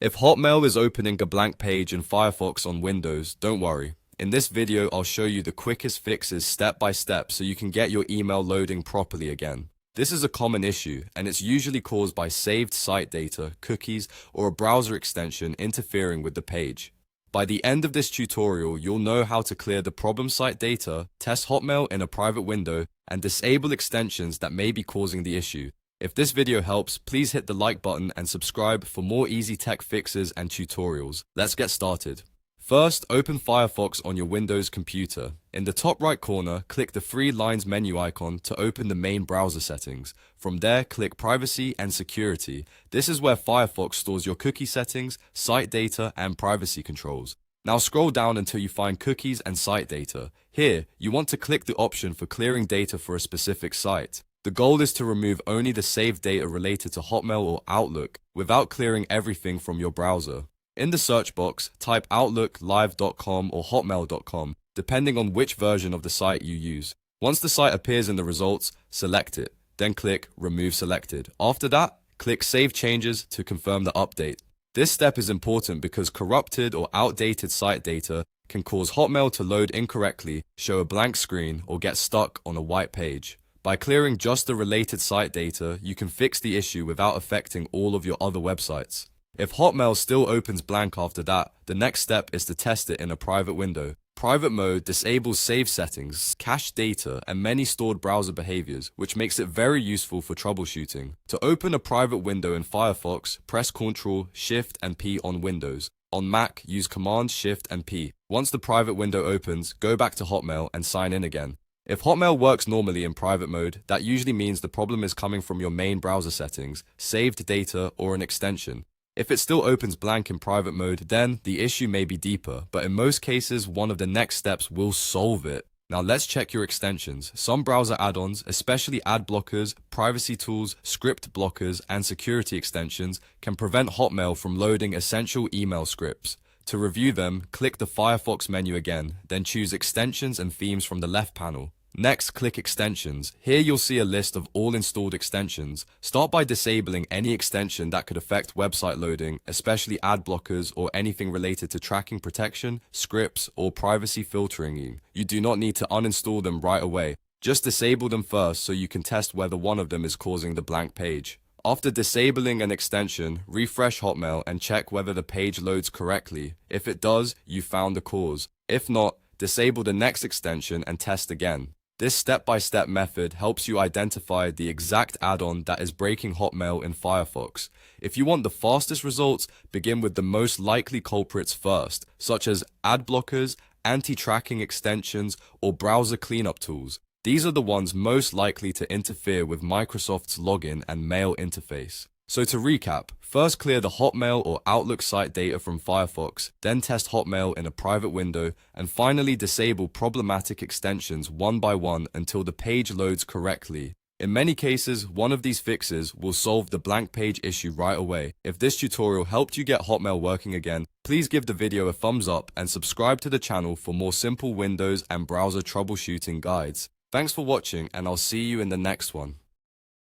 If Hotmail is opening a blank page in Firefox on Windows, don't worry. In this video, I'll show you the quickest fixes step by step so you can get your email loading properly again. This is a common issue, and it's usually caused by saved site data, cookies, or a browser extension interfering with the page. By the end of this tutorial, you'll know how to clear the problem site data, test Hotmail in a private window, and disable extensions that may be causing the issue. If this video helps, please hit the like button and subscribe for more easy tech fixes and tutorials. Let's get started. First, open Firefox on your Windows computer. In the top right corner, click the three lines menu icon to open the main browser settings. From there, click Privacy and Security. This is where Firefox stores your cookie settings, site data, and privacy controls. Now scroll down until you find Cookies and Site Data. Here, you want to click the option for clearing data for a specific site. The goal is to remove only the saved data related to Hotmail or Outlook without clearing everything from your browser. In the search box, type outlooklive.com or hotmail.com, depending on which version of the site you use. Once the site appears in the results, select it, then click Remove Selected. After that, click Save Changes to confirm the update. This step is important because corrupted or outdated site data can cause Hotmail to load incorrectly, show a blank screen, or get stuck on a white page. By clearing just the related site data, you can fix the issue without affecting all of your other websites. If Hotmail still opens blank after that, the next step is to test it in a private window. Private mode disables save settings, cached data, and many stored browser behaviors, which makes it very useful for troubleshooting. To open a private window in Firefox, press Ctrl, Shift, and P on Windows. On Mac, use Command, Shift, and P. Once the private window opens, go back to Hotmail and sign in again. If Hotmail works normally in private mode, that usually means the problem is coming from your main browser settings, saved data, or an extension. If it still opens blank in private mode, then the issue may be deeper, but in most cases, one of the next steps will solve it. Now let's check your extensions. Some browser add-ons, especially ad blockers, privacy tools, script blockers, and security extensions, can prevent Hotmail from loading essential email scripts. To review them, click the Firefox menu again, then choose Extensions and Themes from the left panel. Next, click Extensions. Here you'll see a list of all installed extensions. Start by disabling any extension that could affect website loading, especially ad blockers or anything related to tracking protection, scripts, or privacy filtering. You do not need to uninstall them right away. Just disable them first so you can test whether one of them is causing the blank page. After disabling an extension, refresh Hotmail and check whether the page loads correctly. If it does, you found the cause. If not, disable the next extension and test again. This step-by-step method helps you identify the exact add-on that is breaking Hotmail in Firefox. If you want the fastest results, begin with the most likely culprits first, such as ad blockers, anti-tracking extensions, or browser cleanup tools. These are the ones most likely to interfere with Microsoft's login and mail interface. So to recap, first clear the Hotmail or Outlook site data from Firefox, then test Hotmail in a private window, and finally disable problematic extensions one by one until the page loads correctly. In many cases, one of these fixes will solve the blank page issue right away. If this tutorial helped you get Hotmail working again, please give the video a thumbs up and subscribe to the channel for more simple Windows and browser troubleshooting guides. Thanks for watching, and I'll see you in the next one.